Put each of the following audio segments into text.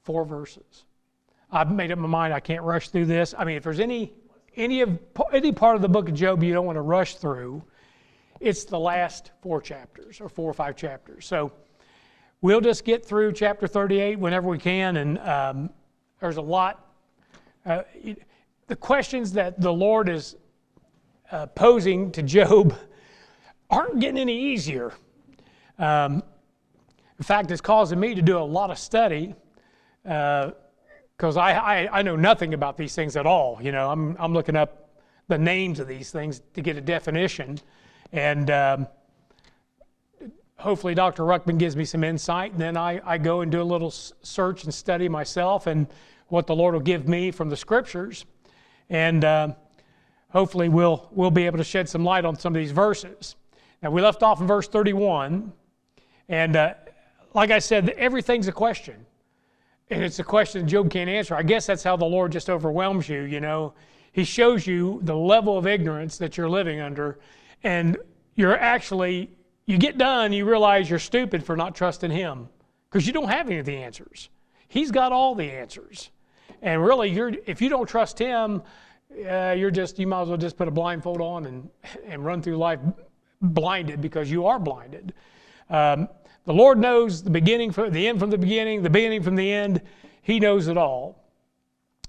4 verses. I've made up my mind I can't rush through this. I mean, if there's any part of the book of Job you don't want to rush through, it's the last 4 chapters or 4 or 5 chapters. So we'll just get through chapter 38 whenever we can, and there's a lot. The questions that the Lord is posing to Job aren't getting any easier. In fact, it's causing me to do a lot of study because I know nothing about these things at all. You know, I'm looking up the names of these things to get a definition, and hopefully Dr. Ruckman gives me some insight, and then I go and do a little search and study myself and what the Lord will give me from the Scriptures, and hopefully we'll be able to shed some light on some of these verses. Now, we left off in verse 31, and like I said, everything's a question. And it's a question Job can't answer. I guess that's how the Lord just overwhelms you, you know. He shows you the level of ignorance that you're living under, and you get done, you realize you're stupid for not trusting Him because you don't have any of the answers. He's got all the answers. And really, if you don't trust Him, you might as well just put a blindfold on and run through life blinded, because you are blinded. The Lord knows the beginning from the end from the beginning from the end. He knows it all.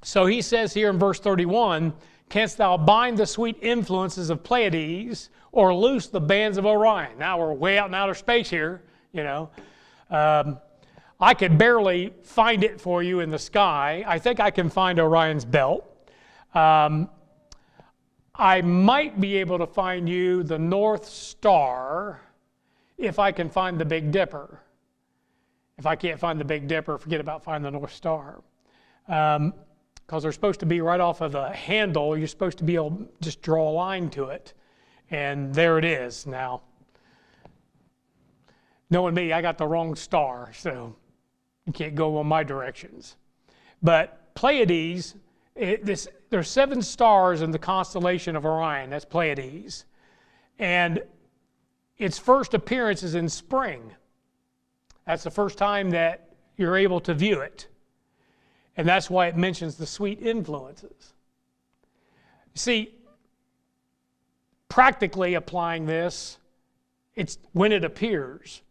So He says here in verse 31, "Canst thou bind the sweet influences of Pleiades, or loose the bands of Orion?" Now we're way out in outer space here, you know. I could barely find it for you in the sky. I think I can find Orion's belt. I might be able to find you the North Star if I can find the Big Dipper. If I can't find the Big Dipper, forget about finding the North Star. Because they're supposed to be right off of the handle. You're supposed to be able to just draw a line to it. And there it is. Now, knowing me, I got the wrong star, so you can't go on my directions. But Pleiades, there's 7 stars in the constellation of Orion. That's Pleiades. And its first appearance is in spring. That's the first time that you're able to view it. And that's why it mentions the sweet influences. See, practically applying this, it's when it appears.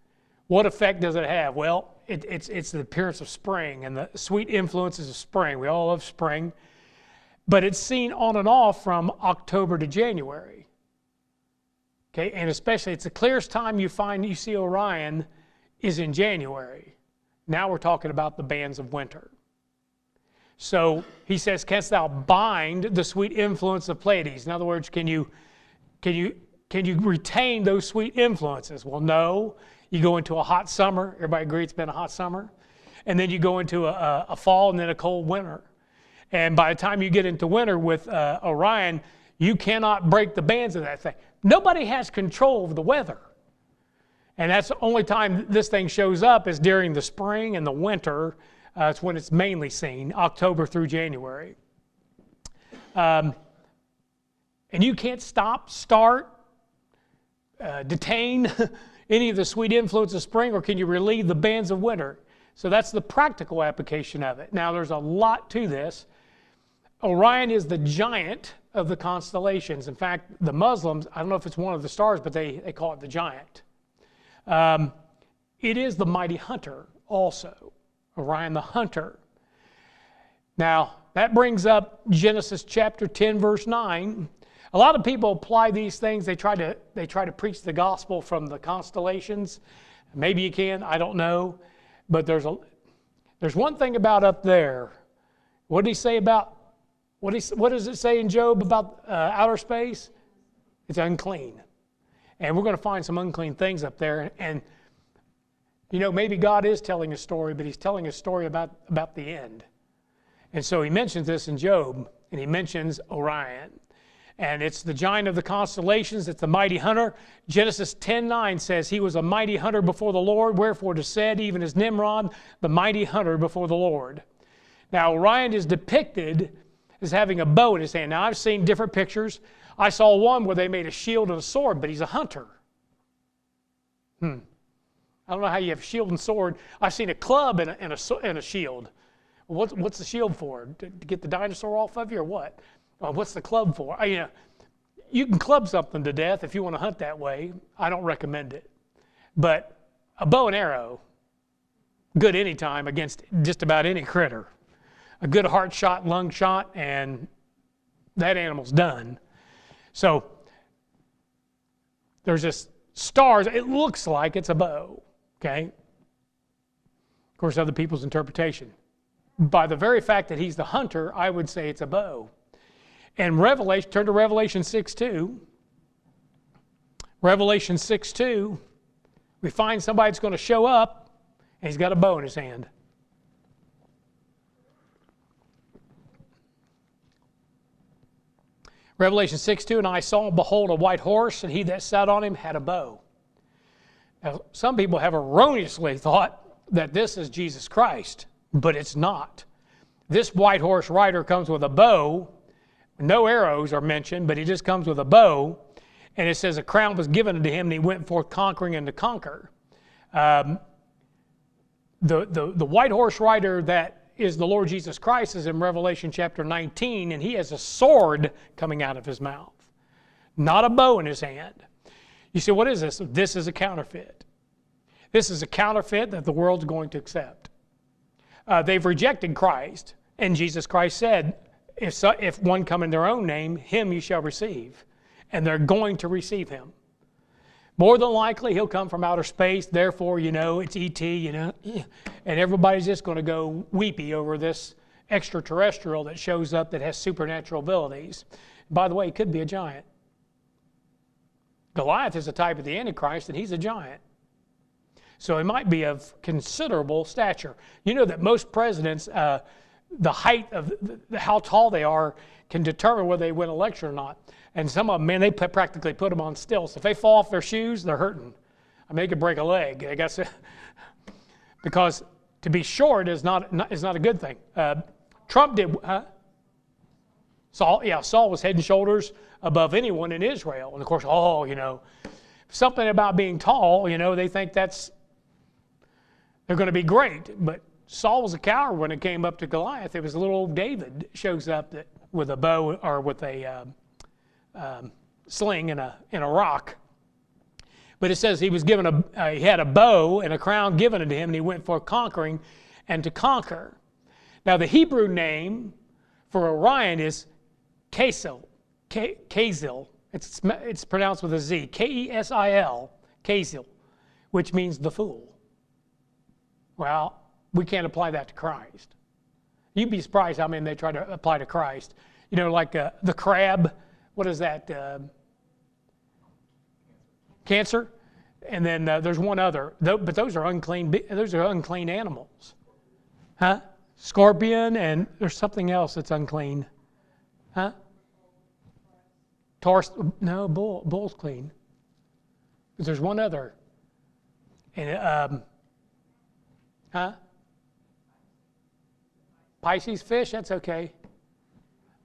What effect does it have? Well, it's the appearance of spring and the sweet influences of spring. We all love spring. But it's seen on and off from October to January. Okay, and especially it's the clearest time you see Orion is in January. Now we're talking about the bands of winter. So he says, "Canst thou bind the sweet influence of Pleiades?" In other words, can you retain those sweet influences? Well, no. You go into a hot summer. Everybody agrees it's been a hot summer. And then you go into a fall and then a cold winter. And by the time you get into winter with Orion, you cannot break the bands of that thing. Nobody has control of the weather. And that's the only time this thing shows up is during the spring and the winter. It's when it's mainly seen, October through January. And you can't stop, start, detain any of the sweet influence of spring, or can you relieve the bands of winter? So that's the practical application of it. Now there's a lot to this. Orion is the giant of the constellations. In fact, the Muslims, I don't know if it's one of the stars, but they call it the giant. It is the mighty hunter also, Orion the hunter. Now, that brings up Genesis chapter 10, verse 9. A lot of people apply these things. They try to preach the gospel from the constellations. Maybe you can, I don't know. But there's one thing about up there. What did he say about, what does it say in Job about outer space? It's unclean. And we're going to find some unclean things up there. And you know, maybe God is telling a story, but He's telling a story about the end. And so He mentions this in Job, and He mentions Orion. And it's the giant of the constellations. It's the mighty hunter. Genesis 10:9 says, "He was a mighty hunter before the Lord, wherefore it is said, even as Nimrod, the mighty hunter before the Lord." Now, Orion is depicted as having a bow in his hand. Now, I've seen different pictures. I saw one where they made a shield and a sword, but he's a hunter. I don't know how you have a shield and sword. I've seen a club and a shield. What's the shield for? To get the dinosaur off of you or what? What's the club for? You can club something to death if you want to hunt that way. I don't recommend it. But a bow and arrow, good anytime against just about any critter. A good heart shot, lung shot, and that animal's done. So there's this stars. It looks like it's a bow, okay? Of course, other people's interpretation. By the very fact that he's the hunter, I would say it's a bow. And Revelation, turn to Revelation 6:2. Revelation 6:2, we find somebody that's going to show up, and he's got a bow in his hand. Revelation 6:2, and I saw, behold, a white horse, and he that sat on him had a bow. Now, some people have erroneously thought that this is Jesus Christ, but it's not. This white horse rider comes with a bow. No arrows are mentioned, but he just comes with a bow. And it says a crown was given unto him, and he went forth conquering and to conquer. The white horse rider that is the Lord Jesus Christ is in Revelation chapter 19, and he has a sword coming out of his mouth, not a bow in his hand. You say, what is this? This is a counterfeit. This is a counterfeit that the world's going to accept. They've rejected Christ, and Jesus Christ said, if one come in their own name, him you shall receive. And they're going to receive him. More than likely, he'll come from outer space. Therefore, it's E.T., and everybody's just going to go weepy over this extraterrestrial that shows up that has supernatural abilities. By the way, he could be a giant. Goliath is a type of the Antichrist, and he's a giant. So he might be of considerable stature. You know that most presidents, the height of how tall they are can determine whether they win an election or not. And some of them, man, they practically put them on stilts. If they fall off their shoes, they're hurting. I mean, they could break a leg. I guess because to be short is not a good thing. Trump did. Saul was head and shoulders above anyone in Israel. And of course, something about being tall. They think they're going to be great. But Saul was a coward when it came up to Goliath. It was little old David shows up with a bow or with a sling and a rock. But it says he was given he had a bow and a crown given unto him, and he went for conquering and to conquer. Now the Hebrew name for Orion is Kesil. It's pronounced with a Z. Kesil. Kesil, which means the fool. Well, we can't apply that to Christ. You'd be surprised how many they try to apply to Christ. Like the crab. What is that? Cancer. And then there's one other. But those are unclean. Those are unclean animals. Huh? Scorpion, and there's something else that's unclean. Huh? Taurus. No, bull's clean. But there's one other. And huh? Pisces fish. That's okay.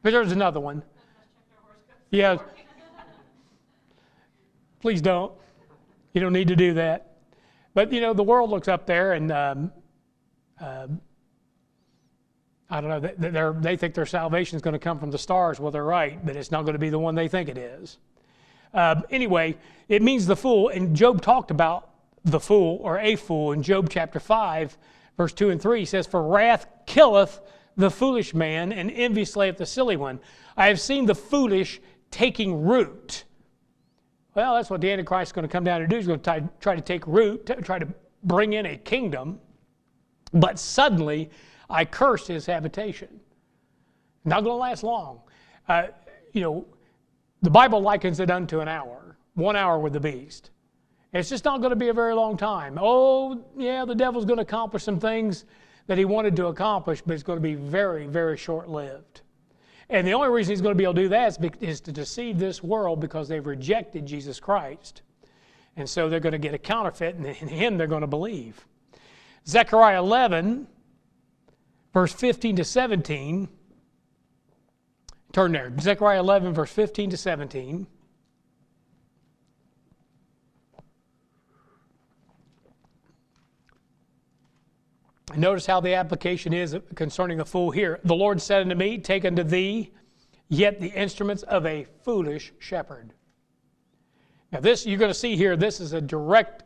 But there's another one. Yeah. Please don't. You don't need to do that. But, the world looks up there and, I don't know, they think their salvation is going to come from the stars. Well, they're right, but it's not going to be the one they think it is. Anyway, it means the fool, and Job talked about the fool or a fool in Job chapter 5, verse 2 and 3. He says, for wrath killeth the foolish man, and envy slayeth the silly one. I have seen the foolish taking root. Well, that's what the Antichrist is going to come down and do. He's going to try to take root, try to bring in a kingdom. But suddenly, I cursed his habitation. Not going to last long. The Bible likens it unto an hour. 1 hour with the beast. It's just not going to be a very long time. Oh, yeah, the devil's going to accomplish some things that he wanted to accomplish, but it's going to be very, very short-lived. And the only reason he's going to be able to do that is to deceive this world because they've rejected Jesus Christ. And so they're going to get a counterfeit, and in him they're going to believe. Zechariah 11, verse 15 to 17. Turn there. Zechariah 11, verse 15 to 17. And notice how the application is concerning a fool here. The Lord said unto me, take unto thee yet the instruments of a foolish shepherd. Now this, you're going to see here, this is a direct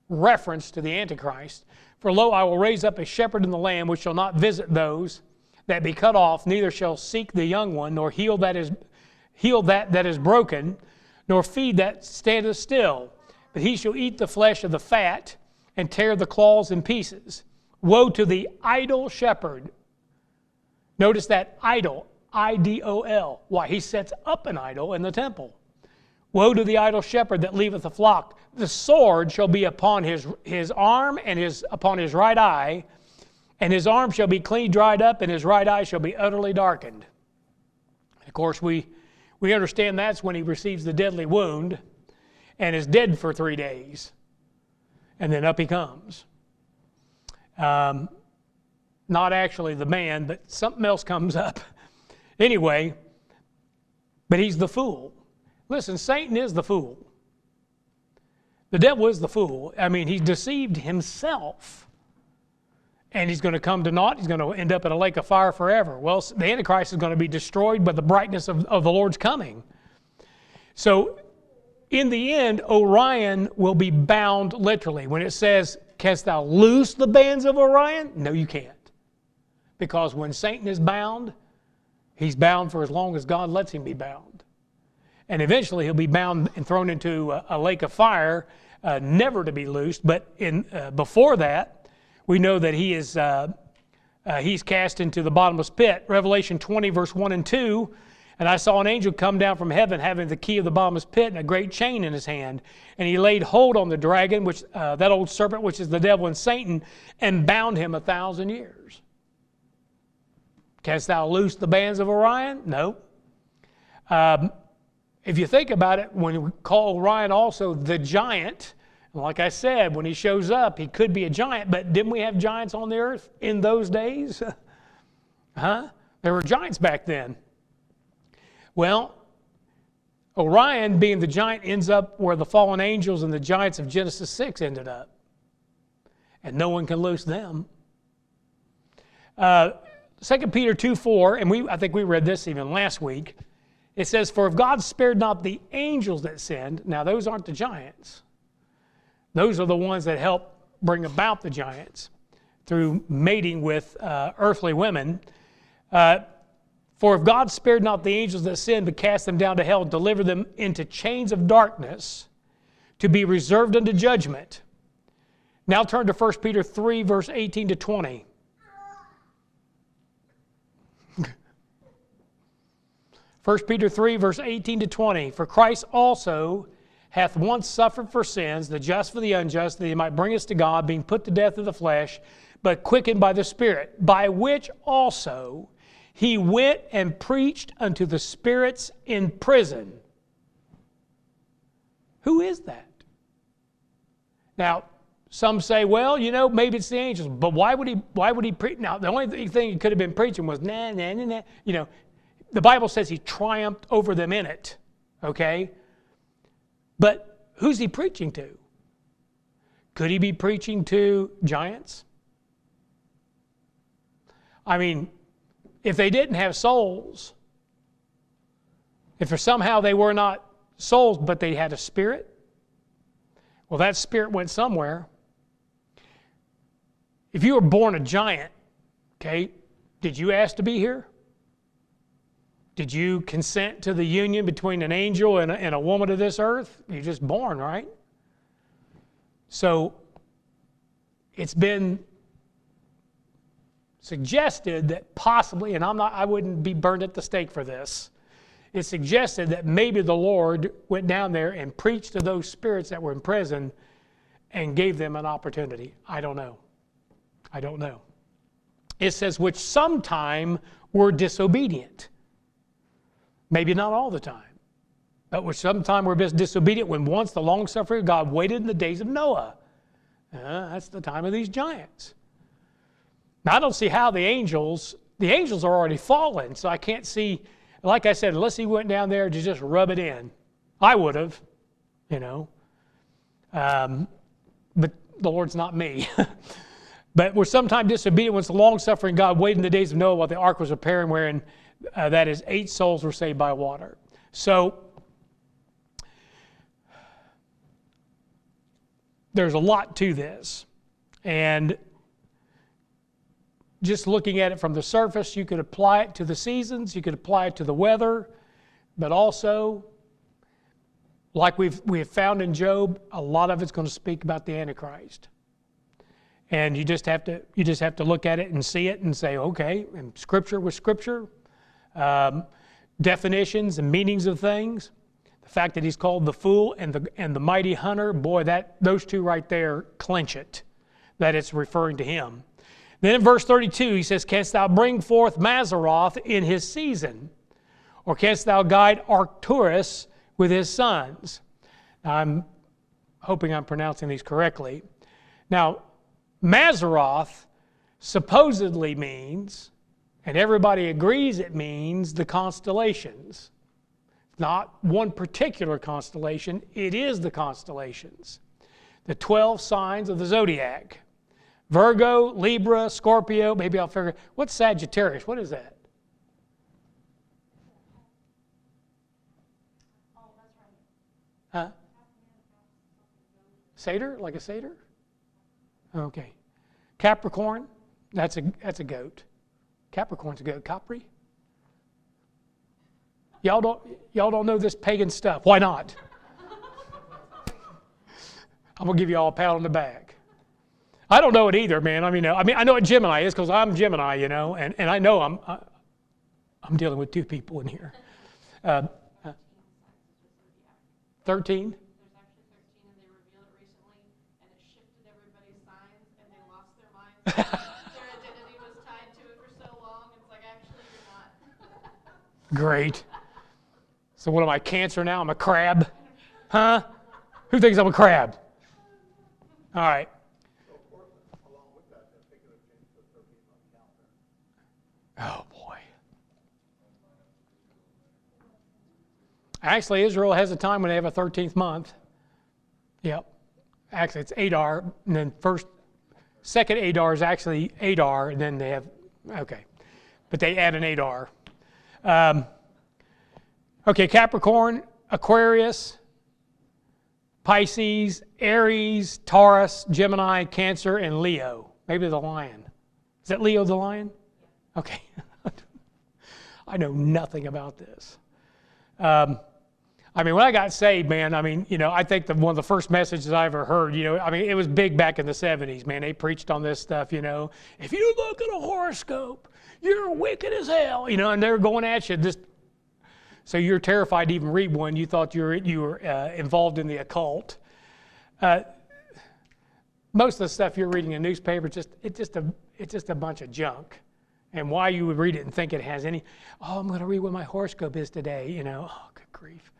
reference to the Antichrist. For lo, I will raise up a shepherd in the land which shall not visit those that be cut off, neither shall seek the young one, nor heal that is broken, nor feed that standeth still. But he shall eat the flesh of the fat, and tear the claws in pieces. Woe to the idle shepherd. Notice that idol, I-D-O-L. Why? He sets up an idol in the temple. Woe to the idle shepherd that leaveth the flock. The sword shall be upon his arm and upon his right eye, and his arm shall be clean dried up, and his right eye shall be utterly darkened. Of course, we understand that's when he receives the deadly wound and is dead for 3 days. And then up he comes. Not actually the man, but something else comes up. Anyway, but he's the fool. Listen, Satan is the fool. The devil is the fool. I mean, he's deceived himself. And he's going to come to naught. He's going to end up in a lake of fire forever. Well, the Antichrist is going to be destroyed by the brightness of the Lord's coming. So, in the end, Orion will be bound literally. When it says, canst thou loose the bands of Orion? No, you can't. Because when Satan is bound, he's bound for as long as God lets him be bound. And eventually he'll be bound and thrown into a lake of fire, never to be loosed. But before that, we know that he's cast into the bottomless pit. Revelation 20, verse 1 and 2, and I saw an angel come down from heaven, having the key of the bottomless pit and a great chain in his hand. And he laid hold on the dragon, which that old serpent, which is the devil and Satan, and bound him 1,000 years. Canst thou loose the bands of Orion? No. If you think about it, when we call Orion also the giant, like I said, when he shows up, he could be a giant, but didn't we have giants on the earth in those days? There were giants back then. Well, Orion, being the giant, ends up where the fallen angels and the giants of Genesis 6 ended up. And no one can loose them. 2 Peter 2:4, and I think we read this even last week. It says, for if God spared not the angels that sinned, now those aren't the giants. Those are the ones that help bring about the giants through mating with earthly women. For if God spared not the angels that sinned, but cast them down to hell, delivered them into chains of darkness to be reserved unto judgment. Now turn to 1 Peter 3, verse 18 to 20. 1 Peter 3, verse 18 to 20. For Christ also hath once suffered for sins, the just for the unjust, that he might bring us to God, being put to death of the flesh, but quickened by the Spirit, by which also he went and preached unto the spirits in prison. Who is that? Now, some say, well, maybe it's the angels. But why would he preach? Now, the only thing he could have been preaching was, nah. The Bible says he triumphed over them in it. Okay? But who's he preaching to? Could he be preaching to giants? I mean, if they didn't have souls, if somehow they were not souls, but they had a spirit, well, that spirit went somewhere. If you were born a giant, okay, did you ask to be here? Did you consent to the union between an angel and a woman of this earth? You're just born, right? So it's been suggested that possibly, and I wouldn't be burned at the stake for this, it's suggested that maybe the Lord went down there and preached to those spirits that were in prison and gave them an opportunity. I don't know. It says, which sometime were disobedient. Maybe not all the time, but which sometime were disobedient when once the long-suffering of God waited in the days of Noah. That's the time of these giants. Now, I don't see how the angels are already fallen, so I can't see, like I said, unless he went down there to just rub it in. I would have, But the Lord's not me. But we're sometimes disobedient when it's the long-suffering God waited in the days of Noah while the ark was repairing, wherein that is 8 souls were saved by water. So there's a lot to this. And just looking at it from the surface, you could apply it to the seasons, you could apply it to the weather, but also, like we have found in Job, a lot of it's going to speak about the Antichrist. And you just have to look at it and see it and say, okay, and Scripture with Scripture, definitions and meanings of things. The fact that he's called the fool and the mighty hunter, boy, those two right there clinch it, that it's referring to him. Then in verse 32, he says, canst thou bring forth Mazzaroth in his season? Or canst thou guide Arcturus with his sons? Now, I'm hoping I'm pronouncing these correctly. Now, Mazzaroth supposedly means, and everybody agrees it means, the constellations. Not one particular constellation, it is the constellations. The 12 signs of the zodiac. Virgo, Libra, Scorpio, maybe I'll figure, what's Sagittarius? What is that? Oh, that's right. Huh? Satyr? Like a satyr? Okay. Capricorn? That's a goat. Capricorn's a goat. Capri? Y'all don't know this pagan stuff. Why not? I'm gonna give you all a pat on the back. I don't know it either, man. I know what Gemini is because I'm Gemini, and I know I'm dealing with 2 people in here. 13. There's actually 13, and they revealed it recently, and it shifted everybody's signs, and they lost their minds. Their identity was tied to it for so long. It's like, actually, you're not. Great. So what am I, Cancer now? I'm a crab? Huh? Who thinks I'm a crab? All right. So, of course, along with that, they're thinking of changing the 13th calendar. Oh, boy. Actually, Israel has a time when they have a 13th month. Yep. Actually, it's Adar, and then second Adar is actually Adar, and then they have, okay. But they add an Adar. Okay, Capricorn, Aquarius, Pisces, Aries, Taurus, Gemini, Cancer, and Leo. Maybe the lion. Is that Leo the lion? Okay. I know nothing about this. When I got saved, man, I think one of the first messages I ever heard, it was big back in the 70s, man. They preached on this stuff, If you look at a horoscope, you're wicked as hell, and they're going at you. So you're terrified to even read one. You thought you were involved in the occult. Most of the stuff you're reading in newspaper, it's just a bunch of junk. And why you would read it and think it has any, I'm going to read what my horoscope is today, oh, good grief.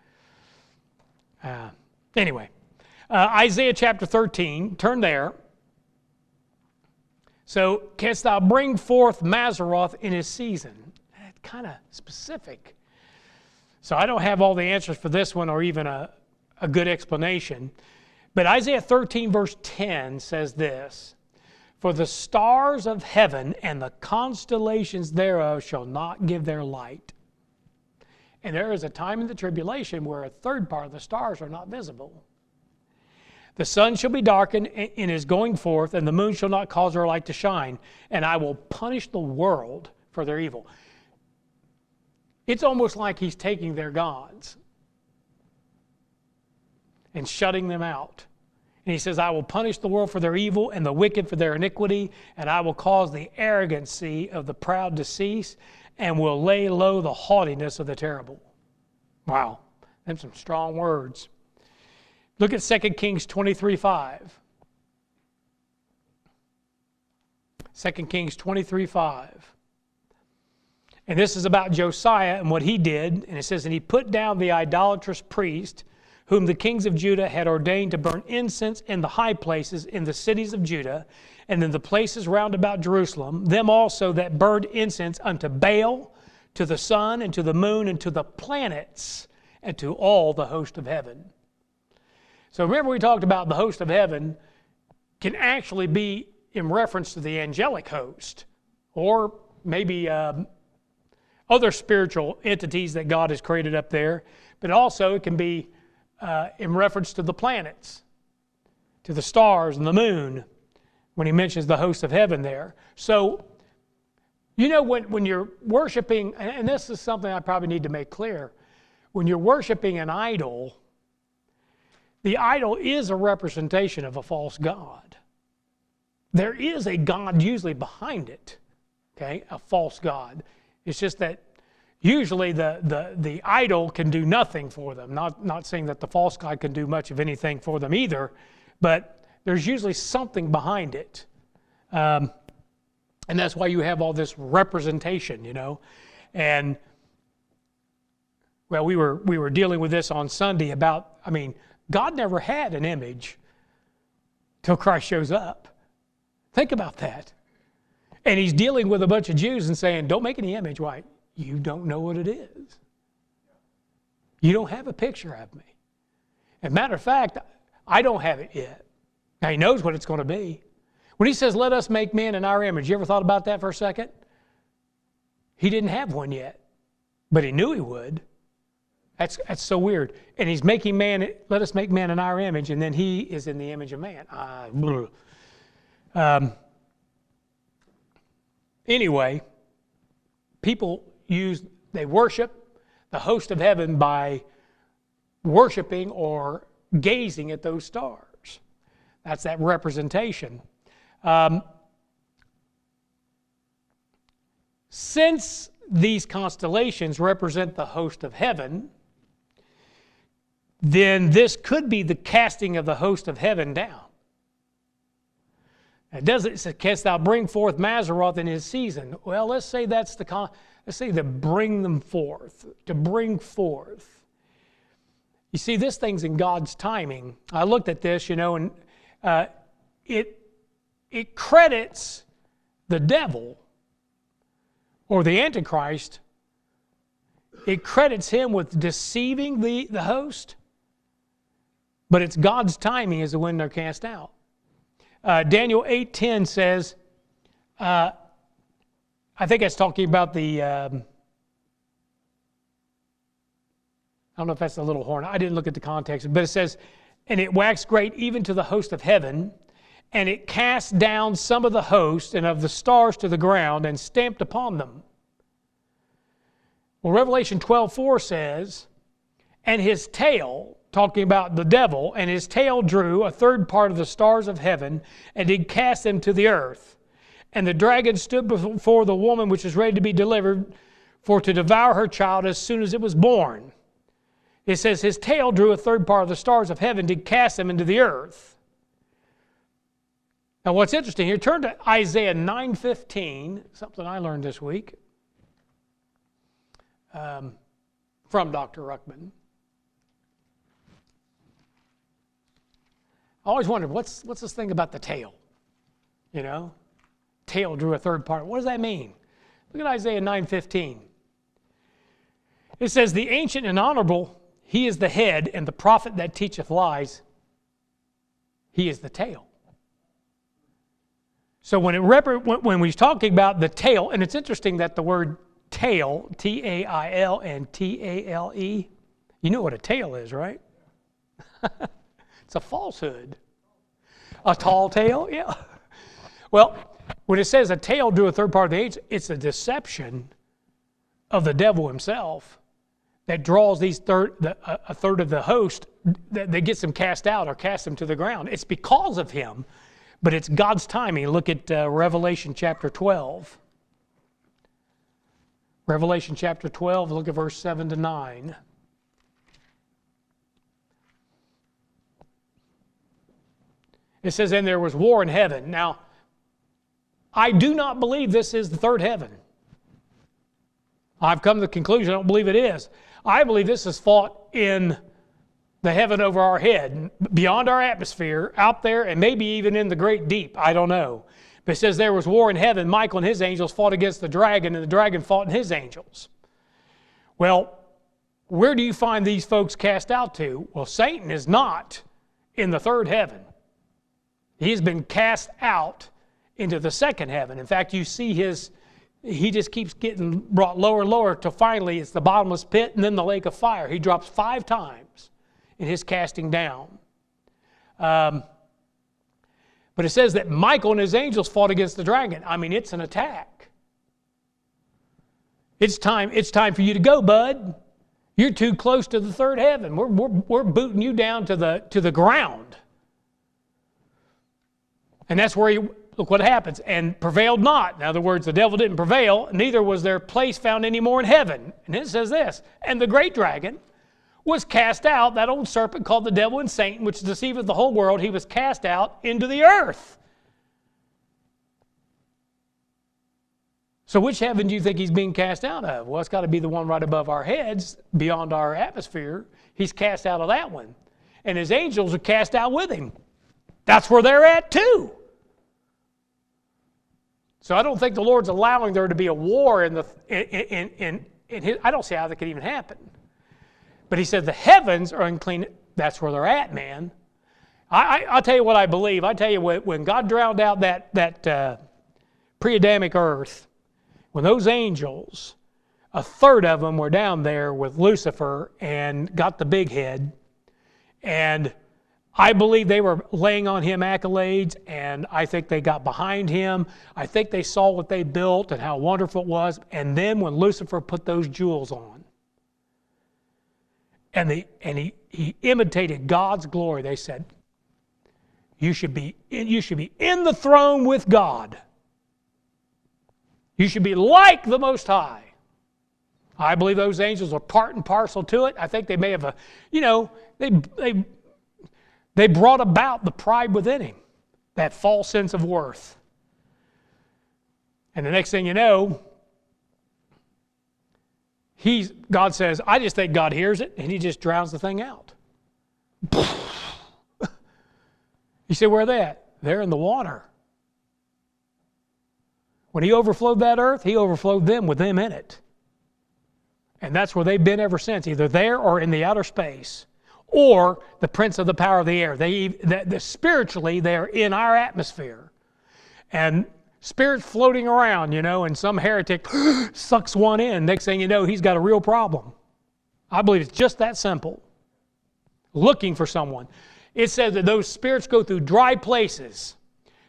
Anyway, Isaiah chapter 13, turn there. So, canst thou bring forth Mazzaroth in his season? That's kind of specific. So I don't have all the answers for this one or even a good explanation. But Isaiah 13 verse 10 says this, for the stars of heaven and the constellations thereof shall not give their light. And there is a time in the tribulation where a third part of the stars are not visible. The sun shall be darkened in his going forth, and the moon shall not cause her light to shine, and I will punish the world for their evil. It's almost like he's taking their gods and shutting them out. And he says, I will punish the world for their evil and the wicked for their iniquity, and I will cause the arrogancy of the proud to cease, and will lay low the haughtiness of the terrible. Wow, them some strong words. Look at 2 Kings 23:5. 2 Kings 23:5. And this is about Josiah and what he did. And it says, and he put down the idolatrous priest, whom the kings of Judah had ordained to burn incense in the high places in the cities of Judah, and in the places round about Jerusalem, them also that burned incense unto Baal, to the sun, and to the moon, and to the planets, and to all the host of heaven. So remember we talked about the host of heaven can actually be in reference to the angelic host, or maybe other spiritual entities that God has created up there, but also it can be in reference to the planets, to the stars and the moon, when he mentions the host of heaven there. So, you know, when you're worshiping, and this is something I probably need to make clear, when you're worshiping an idol, the idol is a representation of a false god. There is a god usually behind it, okay, a false god. It's just that usually the idol can do nothing for them. Not saying that the false god can do much of anything for them either, but there's usually something behind it. And that's why you have all this representation, you know. And, well, we were dealing with this on Sunday about, I mean, God never had an image till Christ shows up. Think about that. And he's dealing with a bunch of Jews and saying, don't make any image. Why? You don't know what it is. You don't have a picture of me. As a matter of fact, I don't have it yet. Now, he knows what it's going to be. When he says, let us make man in our image, you ever thought about that for a second? He didn't have one yet, but he knew he would. That's so weird. And he's making man, let us make man in our image, and then he is in the image of man. Anyway, people they worship the host of heaven by worshiping or gazing at those stars. That's that representation. Since these constellations represent the host of heaven, then this could be the casting of the host of heaven down. It doesn't say, "Canst thou bring forth Mazzaroth in his season?" Well, let's say let's say to bring them forth, to bring forth. You see, this thing's in God's timing. I looked at this, you know, and it credits the devil or the Antichrist. It credits him with deceiving the host, but it's God's timing as to when they're cast out. Daniel 8:10 says, I think it's talking about the, I don't know if that's the little horn. I didn't look at the context, but it says, and it waxed great even to the host of heaven, and it cast down some of the host and of the stars to the ground and stamped upon them. Well, Revelation 12:4 says, and his tail, talking about the devil, and his tail drew a third part of the stars of heaven and did cast them to the earth. And the dragon stood before the woman which is ready to be delivered for to devour her child as soon as it was born. It says his tail drew a third part of the stars of heaven, did cast them into the earth. Now what's interesting here, turn to Isaiah 9:15, something I learned this week from Dr. Ruckman. I always wondered, what's this thing about the tail? You know, tail drew a third part. What does that mean? Look at Isaiah 9:15. It says, the ancient and honorable, he is the head, and the prophet that teacheth lies, he is the tail. So when he's talking about the tail, and it's interesting that the word tail, T-A-I-L and T-A-L-E, you know what a tail is, right? It's a falsehood. A tall tale? Yeah. Well, when it says a tail drew a third part of the age, it's a deception of the devil himself that draws a third of the host that gets them cast out or cast them to the ground. It's because of him, but it's God's timing. Look at Revelation chapter 12. Revelation chapter 12, look at verse 7 to 9. It says, and there was war in heaven. Now, I do not believe this is the third heaven. I've come to the conclusion I don't believe it is. I believe this is fought in the heaven over our head, beyond our atmosphere, out there, and maybe even in the great deep. I don't know. But it says there was war in heaven. Michael and his angels fought against the dragon, and the dragon fought and his angels. Well, where do you find these folks cast out to? Well, Satan is not in the third heaven. He's been cast out into the second heaven. In fact, you see he just keeps getting brought lower and lower till finally it's the bottomless pit and then the lake of fire. He drops 5 times in his casting down. But it says that Michael and his angels fought against the dragon. I mean, it's an attack. It's time for you to go, bud. You're too close to the third heaven. We're booting you down to the ground. And that's where look what happens. And prevailed not. In other words, the devil didn't prevail, neither was there place found any more in heaven. And it says this, and the great dragon was cast out, that old serpent called the devil and Satan, which deceiveth the whole world. He was cast out into the earth. So which heaven do you think he's being cast out of? Well, it's got to be the one right above our heads, beyond our atmosphere. He's cast out of that one. And his angels are cast out with him. That's where they're at too. So I don't think the Lord's allowing there to be a war in his, I don't see how that could even happen. But he said the heavens are unclean. That's where they're at, man. I'll tell you what I believe. I tell you, when God drowned out that pre-Adamic earth, when those angels, a third of them were down there with Lucifer and got the big head, and I believe they were laying on him accolades, and I think they got behind him. I think they saw what they built and how wonderful it was. And then when Lucifer put those jewels on, and he imitated God's glory, they said, you should be in the throne with God. You should be like the Most High. I believe those angels are part and parcel to it. I think they may have they brought about the pride within him, that false sense of worth. And the next thing you know, God says, I just think God hears it, and he just drowns the thing out. You say, where are they at? They're in the water. When he overflowed that earth, he overflowed them with them in it. And that's where they've been ever since, either there or in the outer space, or the prince of the power of the air. Spiritually, they're in our atmosphere. And spirits floating around, and some heretic sucks one in. Next thing you know, he's got a real problem. I believe it's just that simple. Looking for someone. It says that those spirits go through dry places,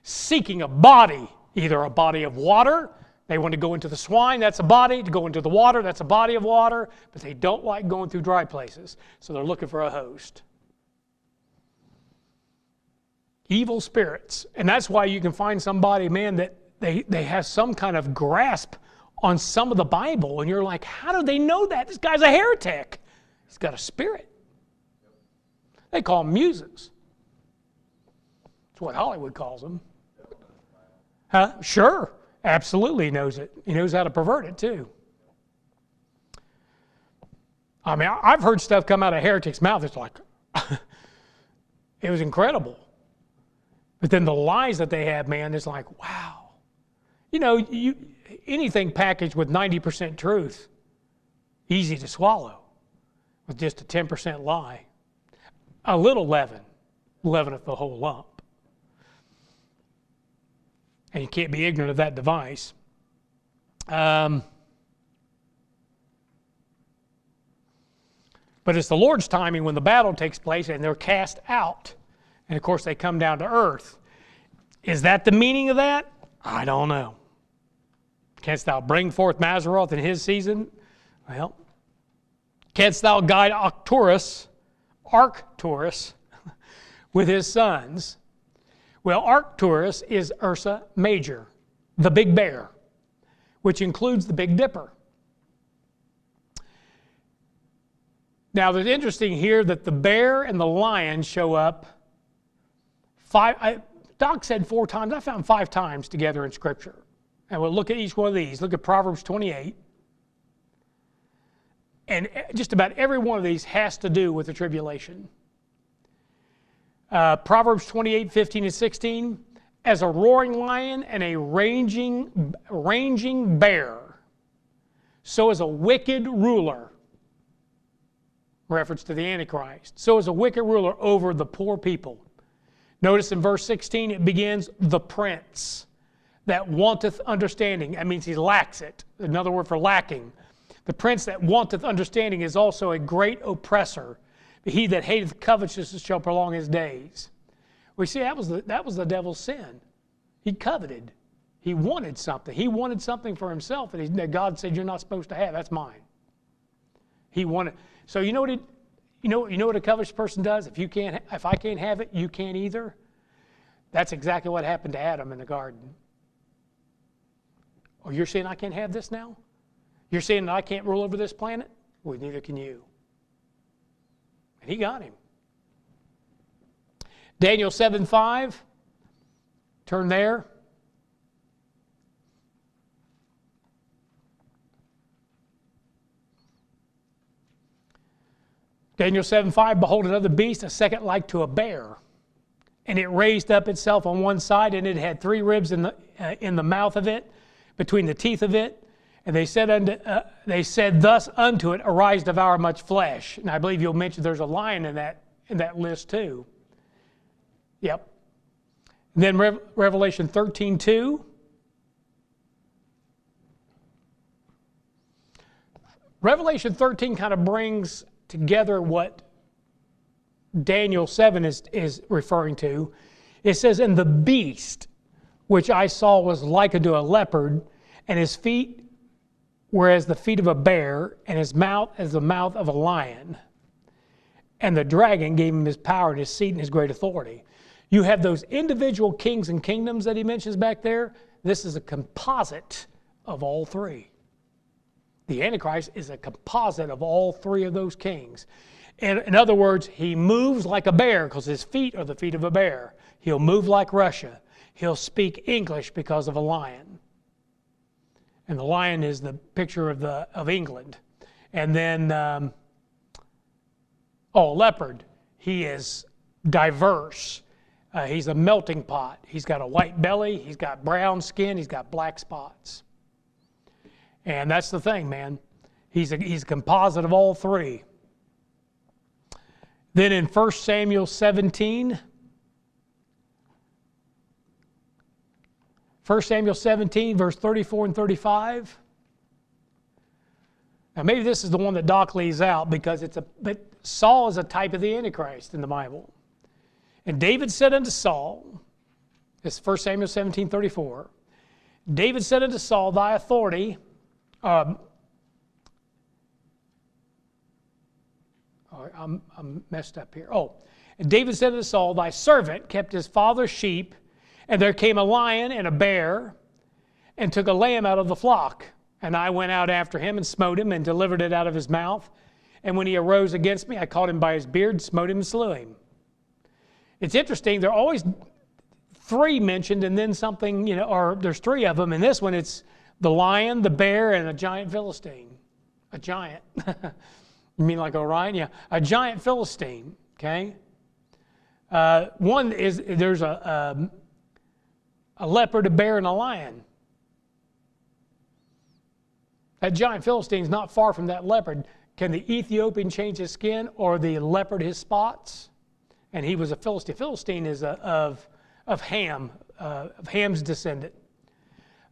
seeking a body, either a body of water. They want to go into the swine, that's a body. To go into the water, that's a body of water. But they don't like going through dry places. So they're looking for a host. Evil spirits. And that's why you can find somebody, man, that they have some kind of grasp on some of the Bible. And you're like, how do they know that? This guy's a heretic. He's got a spirit. They call them muses. That's what Hollywood calls them. Huh? Sure. Absolutely knows it. He knows how to pervert it too. I mean, I've heard stuff come out of heretics' mouth. It's like, it was incredible. But then the lies that they have, man, it's like, wow. Anything packaged with 90% truth, easy to swallow. With just a 10% lie. A little leaven leaveneth the whole lump. And you can't be ignorant of that device. But it's the Lord's timing when the battle takes place and they're cast out. And of course they come down to earth. Is that the meaning of that? I don't know. Canst thou bring forth Mazzaroth in his season? Well, canst thou guide Arcturus with his sons? Well, Arcturus is Ursa Major, the big bear, which includes the Big Dipper. Now, it's interesting here that the bear and the lion show up Doc said 4 times. I found 5 times together in Scripture. And we'll look at each one of these. Look at Proverbs 28. And just about every one of these has to do with the tribulation. Proverbs 28, 15 and 16. As a roaring lion and a ranging bear, so is a wicked ruler. Reference to the Antichrist. So is a wicked ruler over the poor people. Notice in verse 16 it begins, the prince that wanteth understanding. That means he lacks it. Another word for lacking. The prince that wanteth understanding is also a great oppressor. He that hateth covetousness shall prolong his days. We see that was the devil's sin. He coveted. He wanted something. He wanted something for himself that God said, you're not supposed to have. That's mine. He wanted. So you know what a covetous person does? If I can't have it, you can't either. That's exactly what happened to Adam in the garden. Oh, you're saying I can't have this now? You're saying that I can't rule over this planet? Well, neither can you. And he got him. Daniel 7:5. Turn there. Daniel 7:5, behold another beast, a second like to a bear. And it raised up itself on one side, and it had 3 ribs in the mouth of it, between the teeth of it. And they said thus unto it, arise, devour much flesh. And I believe you'll mention there's a lion in that list too. Yep. And then Revelation 13:2. Revelation 13 kind of brings together what Daniel 7 is referring to. It says, and the beast which I saw was like unto a leopard, and his feet were as the feet of a bear, and his mouth as the mouth of a lion. And the dragon gave him his power and his seat and his great authority. You have those individual kings and kingdoms that he mentions back there. This is a composite of all 3. The Antichrist is a composite of all 3 of those kings. And in other words, he moves like a bear because his feet are the feet of a bear. He'll move like Russia. He'll speak English because of a lion. And the lion is the picture of England. And then, leopard. He is diverse. He's a melting pot. He's got a white belly. He's got brown skin. He's got black spots. And that's the thing, man. He's a composite of all 3. Then in 1 Samuel 17, 1 Samuel 17, verse 34 and 35. Now maybe this is the one that Doc leaves out because but Saul is a type of the Antichrist in the Bible. And David said unto Saul, this is 1 Samuel 17, 34. David said unto Saul, thy authority, I'm messed up here. And David said unto Saul, thy servant kept his father's sheep, and there came a lion and a bear, and took a lamb out of the flock. And I went out after him, and smote him, and delivered it out of his mouth. And when he arose against me, I caught him by his beard, smote him, and slew him. It's interesting, there are always 3 mentioned, and then something, or there's 3 of them. In this one, it's the lion, the bear, and a giant Philistine. A giant. You mean like Orion? Yeah. A giant Philistine, okay? One is, there's a leopard, a bear, and a lion. That giant Philistine is not far from that leopard. Can the Ethiopian change his skin or the leopard his spots? And he was a Philistine. Philistine is of Ham, of Ham's descendant.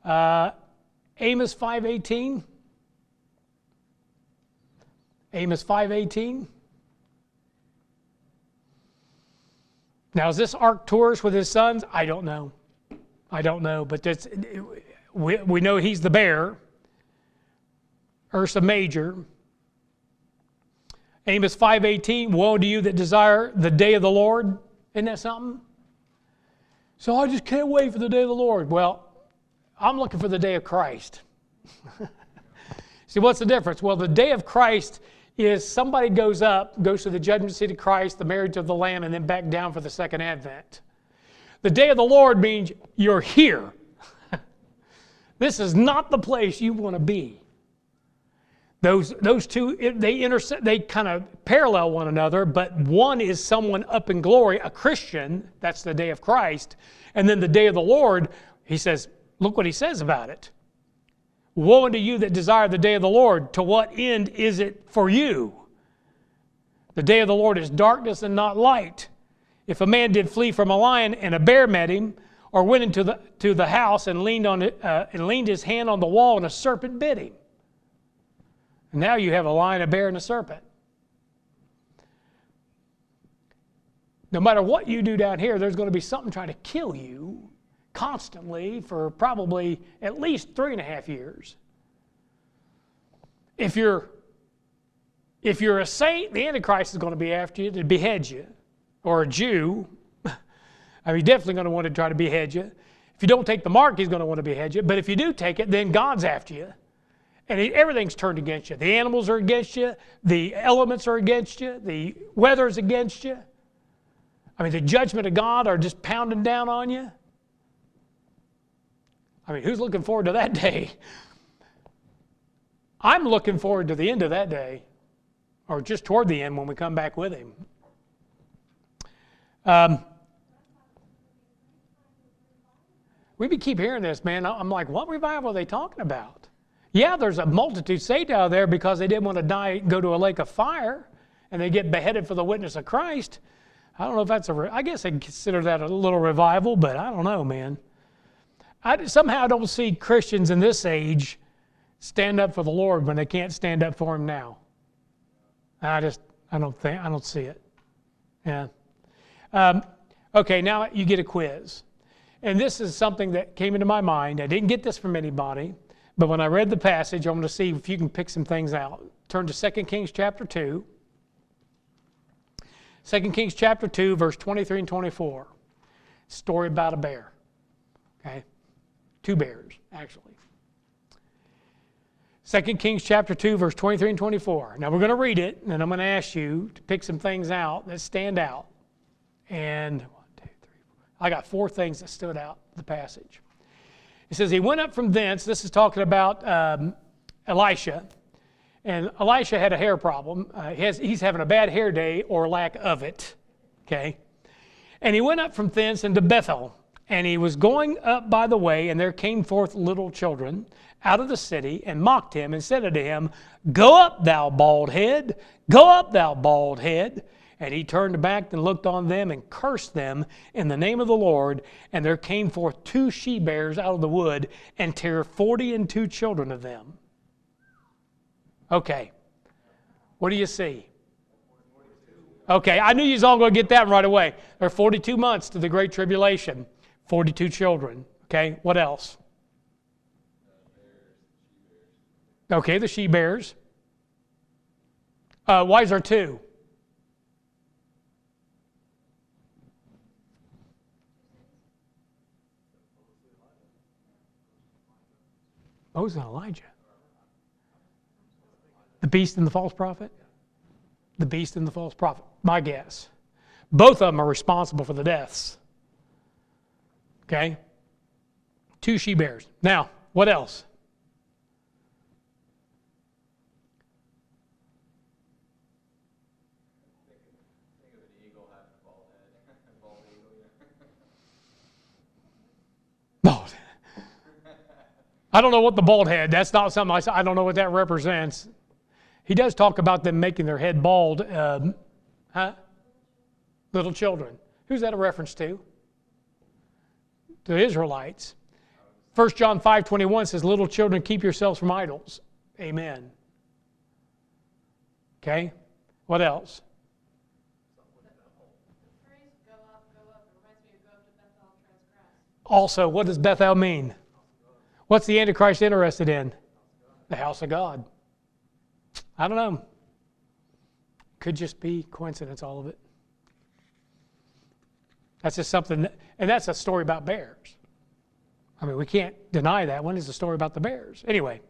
Amos 5:18. Amos 5:18. Now, is this Arcturus with his sons? I don't know. But we know he's the bear. Ursa Major. Amos 5:18. Woe to you that desire the day of the Lord. Isn't that something? So I just can't wait for the day of the Lord. Well, I'm looking for the day of Christ. See, what's the difference? Well, the day of Christ is somebody goes to the judgment seat of Christ, the marriage of the Lamb, and then back down for the second advent. The day of the Lord means you're here. This is not the place you want to be. Those two, they kind of parallel one another, but one is someone up in glory, a Christian, that's the day of Christ, and then the day of the Lord, he says, look what he says about it. Woe unto you that desire the day of the Lord. To what end is it for you? The day of the Lord is darkness and not light. If a man did flee from a lion and a bear met him, or went into the house and leaned his hand on the wall and a serpent bit him. And now you have a lion, a bear, and a serpent. No matter what you do down here, there's going to be something trying to kill you constantly for probably at least 3.5 years. If you're a saint, the Antichrist is going to be after you to behead you. Or a Jew, I mean, he's definitely going to want to try to behead you. If you don't take the mark, he's going to want to behead you. But if you do take it, then God's after you. And everything's turned against you. The animals are against you. The elements are against you. The weather is against you. I mean, the judgment of God are just pounding down on you. I mean, who's looking forward to that day? I'm looking forward to the end of that day, or just toward the end when we come back with him. We keep hearing this, man. I'm like, what revival are they talking about? Yeah, there's a multitude saved out there because they didn't want to die, go to a lake of fire, and they get beheaded for the witness of Christ. I don't know if that's I guess I consider that a little revival, but I don't know, man. I somehow don't see Christians in this age stand up for the Lord when they can't stand up for him now. I don't see it. Yeah. Okay, now you get a quiz. And this is something that came into my mind. I didn't get this from anybody, but when I read the passage, I'm going to see if you can pick some things out. Turn to 2 Kings chapter 2. 2 Kings chapter 2, verse 23 and 24. Story about a bear. Okay? 2 bears, actually. 2 Kings chapter 2, verse 23 and 24. Now we're going to read it, and I'm going to ask you to pick some things out that stand out. And 1, 2, 3, 4. I got 4 things that stood out in the passage. It says, he went up from thence. This is talking about Elisha. And Elisha had a hair problem. He's having a bad hair day or lack of it. Okay? And he went up from thence into Bethel. And he was going up by the way, and there came forth little children out of the city, and mocked him, and said unto him, Go up, thou bald head! Go up, thou bald head! And he turned back and looked on them, and cursed them in the name of the Lord. And there came forth 2 she-bears out of the wood, and tare 42 children of them. Okay. What do you see? Okay, I knew you was all going to get that right away. There are 42 months to the Great Tribulation. 42 children. Okay, what else? Okay, the she-bears. Why is there 2? Moses and Elijah. The beast and the false prophet? The beast and the false prophet. My guess. Both of them are responsible for the deaths. Okay? 2 she-bears. Now, what else? No. I don't know what the bald head, that's not something I don't know what that represents. He does talk about them making their head bald. Little children. Who's that a reference to? To the Israelites. 1 John 5:21 says, little children, keep yourselves from idols. Amen. Okay? What else? The phrase go up, it reminds me of go up to Bethel and transgress. Also, what does Bethel mean? What's the Antichrist interested in? The house of God. I don't know. Could just be coincidence, all of it. That's just something, and that's a story about bears. I mean, we can't deny that one is a story about the bears. Anyway,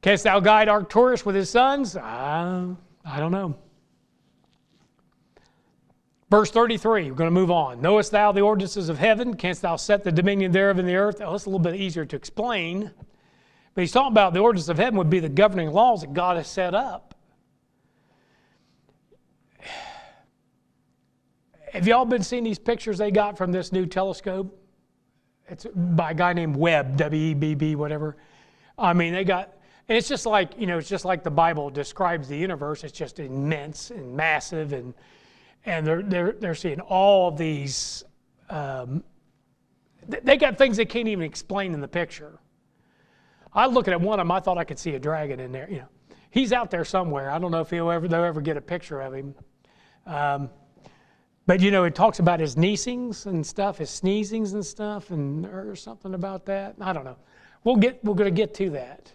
canst thou guide Arcturus with his sons? I don't know. Verse 33, we're going to move on. Knowest thou the ordinances of heaven? Canst thou set the dominion thereof in the earth? Oh, that's a little bit easier to explain. But he's talking about the ordinance of heaven would be the governing laws that God has set up. Have y'all been seeing these pictures they got from this new telescope? It's by a guy named Webb, W-E-B-B, whatever. I mean, they got, and it's just like, it's just like the Bible describes the universe. It's just immense and massive, and and they're seeing all of these. They got things they can't even explain in the picture. I looking at one of them, I thought I could see a dragon in there. You know, he's out there somewhere. I don't know if they'll ever get a picture of him. But you know, it talks about his sneezings and stuff, or something about that. I don't know. We're going to get to that.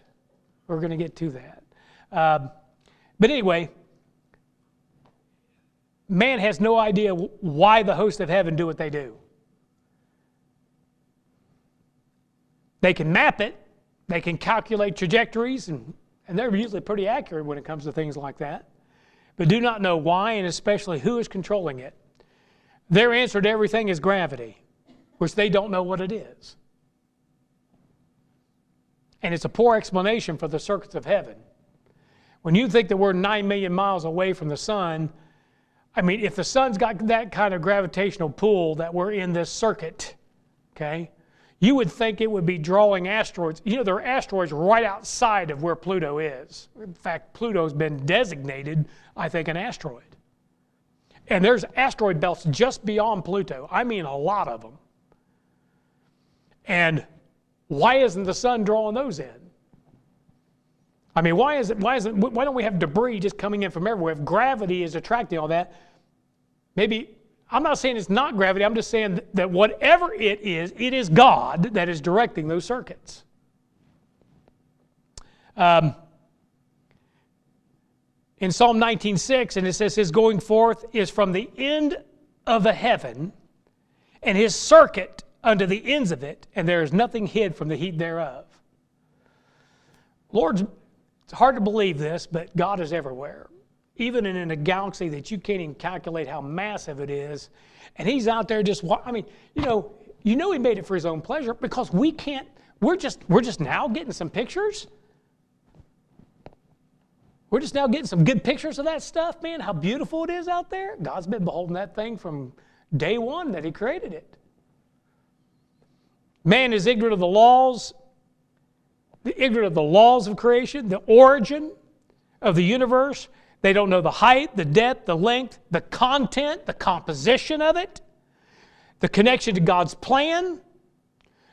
We're going to get to that. But anyway, man has no idea why the hosts of heaven do what they do. They can map it. They can calculate trajectories, and they're usually pretty accurate when it comes to things like that, but do not know why and especially who is controlling it. Their answer to everything is gravity, which they don't know what it is. And it's a poor explanation for the circuits of heaven. When you think that we're 9 million miles away from the sun, I mean, if the sun's got that kind of gravitational pull that we're in this circuit, okay, you would think it would be drawing asteroids. You know, there are asteroids right outside of where Pluto is. In fact, Pluto's been designated, I think, an asteroid. And there's asteroid belts just beyond Pluto. I mean, a lot of them. And why isn't the sun drawing those in? I mean, why don't we have debris just coming in from everywhere? If gravity is attracting all that, maybe, I'm not saying it's not gravity, I'm just saying that whatever it is God that is directing those circuits. In Psalm 19:6, and it says, his going forth is from the end of the heaven, and his circuit unto the ends of it, and there is nothing hid from the heat thereof. Lord, it's hard to believe this, but God is everywhere. Even in a galaxy that you can't even calculate how massive it is. And he's out there just, I mean, you know he made it for his own pleasure, because we can't, we're just now getting some pictures. We're just now getting some good pictures of that stuff, man, how beautiful it is out there. God's been beholding that thing from day one that he created it. Man is ignorant of the laws of creation, the origin of the universe. They don't know the height, the depth, the length, the content, the composition of it, the connection to God's plan,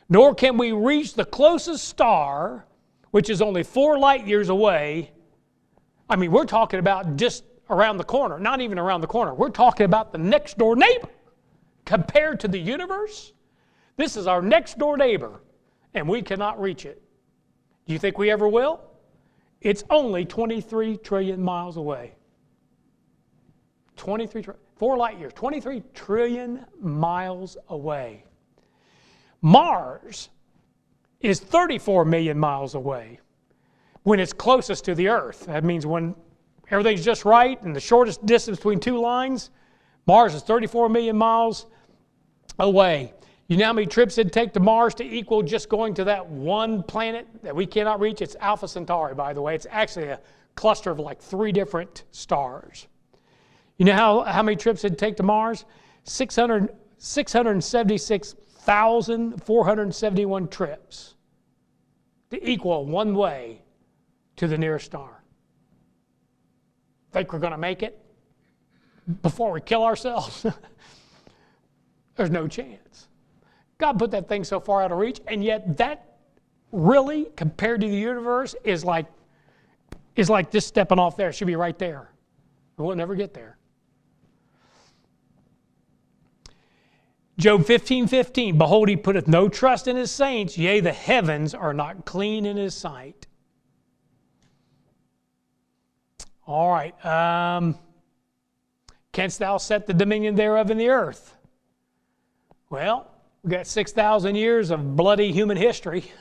nor can we reach the closest star, which is only 4 light years away. I mean, we're talking about just around the corner, not even around the corner. We're talking about the next door neighbor. Compared to the universe, this is our next door neighbor, and we cannot reach it. Do you think we ever will? It's only 23 trillion miles away. 4 light years, 23 trillion miles away. Mars is 34 million miles away when it's closest to the Earth. That means when everything's just right and the shortest distance between 2 lines, Mars is 34 million miles away. You know how many trips it'd take to Mars to equal just going to that one planet that we cannot reach? It's Alpha Centauri, by the way. It's actually a cluster of like 3 different stars. You know how many trips it'd take to Mars? 676,471 trips to equal one way to the nearest star. Think we're going to make it before we kill ourselves? There's no chance. God put that thing so far out of reach, and yet that really, compared to the universe, is like just stepping off there. It should be right there. We'll never get there. Job 15:15, behold, he putteth no trust in his saints, yea, the heavens are not clean in his sight. All right. Canst thou set the dominion thereof in the earth? Well, we've got 6,000 years of bloody human history,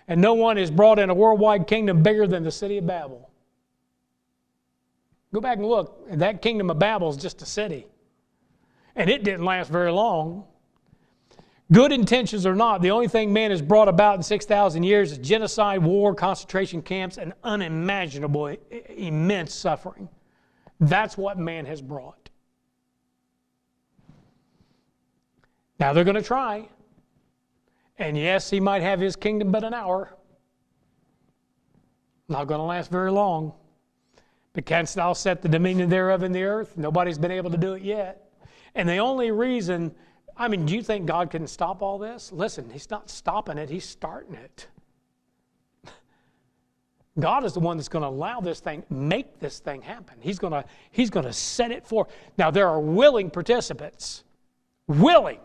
and no one is brought in a worldwide kingdom bigger than the city of Babel. Go back and look. That kingdom of Babel is just a city. And it didn't last very long. Good intentions or not, the only thing man has brought about in 6,000 years is genocide, war, concentration camps, and unimaginable, immense suffering. That's what man has brought. Now they're going to try. And yes, he might have his kingdom but an hour. Not going to last very long. But canst thou set the dominion thereof in the earth? Nobody's been able to do it yet. And the only reason, do you think God can stop all this? Listen, he's not stopping it, he's starting it. God is the one that's going to allow this thing, make this thing happen. He's going to set it forth. Now, there are willing participants. Willing.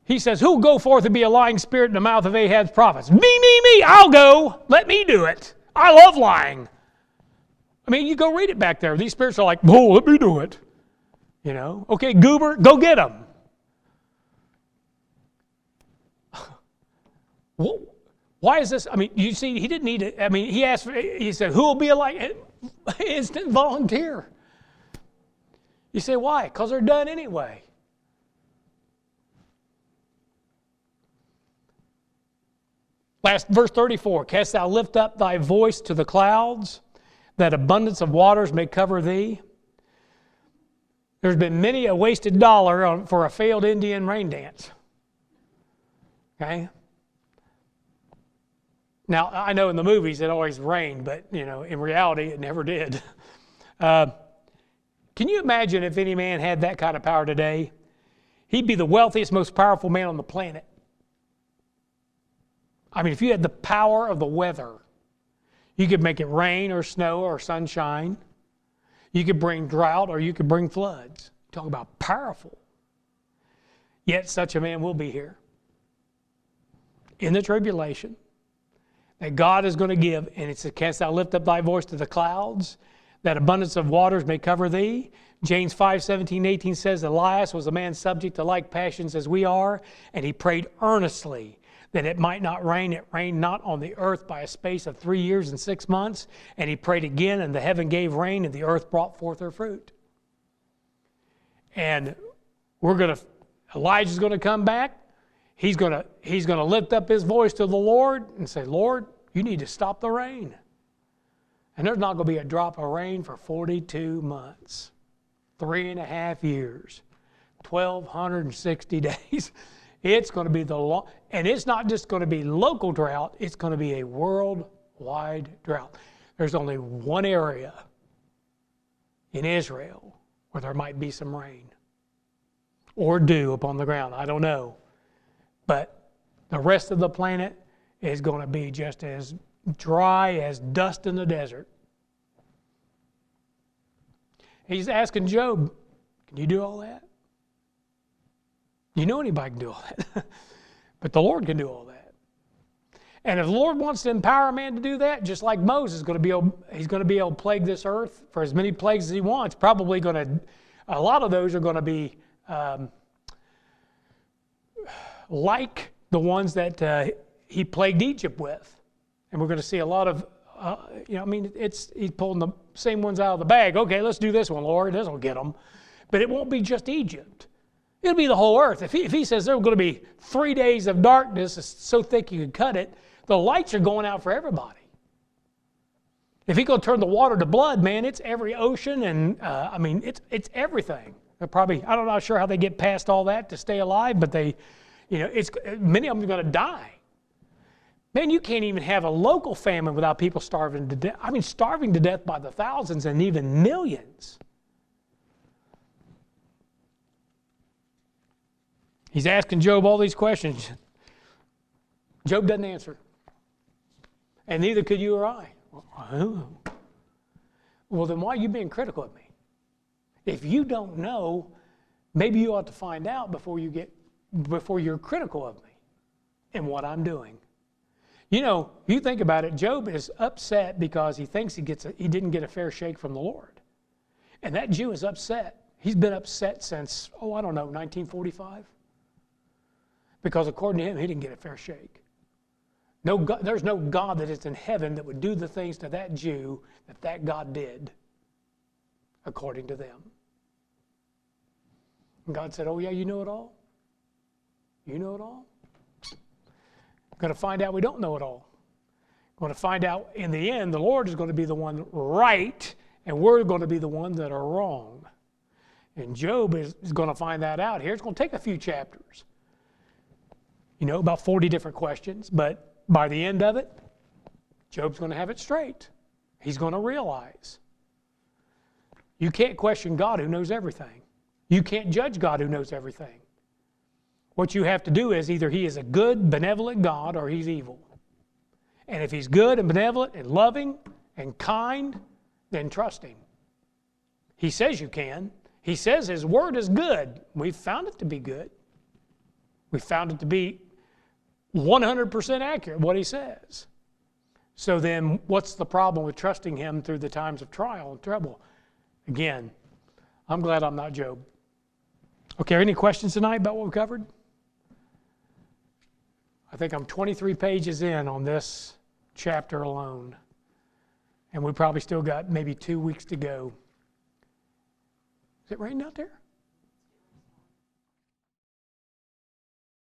He says, who will go forth and be a lying spirit in the mouth of Ahab's prophets? Me, I'll go. Let me do it. I love lying. You go read it back there. These spirits are like, oh, let me do it. Okay, goober, go get them. Why is this? You see, he didn't need it. He asked, he said, who will be a lying? Instant volunteer. You say, why? Because they're done anyway. Last verse 34, canst thou lift up thy voice to the clouds, that abundance of waters may cover thee? There's been many a wasted dollar for a failed Indian rain dance. Okay? Now, I know in the movies it always rained, but in reality it never did. Can you imagine if any man had that kind of power today? He'd be the wealthiest, most powerful man on the planet. If you had the power of the weather, you could make it rain or snow or sunshine. You could bring drought or you could bring floods. Talk about powerful. Yet such a man will be here in the tribulation that God is going to give. And it says, canst thou lift up thy voice to the clouds, that abundance of waters may cover thee? James 5:17-18 says, Elias was a man subject to like passions as we are, and he prayed earnestly that it might not rain. It rained not on the earth by a space of 3 years and 6 months. And he prayed again, and the heaven gave rain, and the earth brought forth her fruit. And Elijah's going to come back. He's going to lift up his voice to the Lord and say, Lord, you need to stop the rain. And there's not going to be a drop of rain for 42 months, 3.5 years, 1,260 days. It's going to be and it's not just going to be local drought, it's going to be a worldwide drought. There's only one area in Israel where there might be some rain or dew upon the ground. I don't know. But the rest of the planet is going to be just as dry as dust in the desert. He's asking Job, can you do all that? You know anybody can do all that. But the Lord can do all that. And if the Lord wants to empower a man to do that, just like Moses he's going to be able to plague this earth for as many plagues as he wants. Probably a lot of those are going to be like the ones that he plagued Egypt with. And we're going to see a lot of, he's pulling the same ones out of the bag. Okay, let's do this one, Lord. This will get them. But it won't be just Egypt. It'll be the whole earth. If he says there are going to be 3 days of darkness, it's so thick you could cut it, the lights are going out for everybody. If he's going to turn the water to blood, man, it's every ocean and, it's everything. I'm not sure how they get past all that to stay alive, but many of them are going to die. Man, you can't even have a local famine without people starving to death. Starving to death by the thousands and even millions. He's asking Job all these questions. Job doesn't answer. And neither could you or I. Well, then why are you being critical of me? If you don't know, maybe you ought to find out before you're critical of me and what I'm doing. You think about it, Job is upset because he thinks he didn't get a fair shake from the Lord. And that Jew is upset. He's been upset since, 1945. Because according to him, he didn't get a fair shake. There's no God that is in heaven that would do the things to that Jew that God did, according to them. And God said, oh yeah, you know it all? You know it all? Going to find out we don't know it all. Going to find out in the end, the Lord is going to be the one right, and we're going to be the ones that are wrong. And Job is going to find that out here. It's going to take a few chapters. About 40 different questions, but by the end of it, Job's going to have it straight. He's going to realize. You can't question God who knows everything. You can't judge God who knows everything. What you have to do is either He is a good, benevolent God or He's evil. And if He's good and benevolent and loving and kind, then trust Him. He says you can. He says His Word is good. We've found it to be good. We found it to be 100% accurate, what He says. So then, what's the problem with trusting Him through the times of trial and trouble? Again, I'm glad I'm not Job. Okay, any questions tonight about what we covered? I think I'm 23 pages in on this chapter alone. And we probably still got maybe 2 weeks to go. Is it raining out there?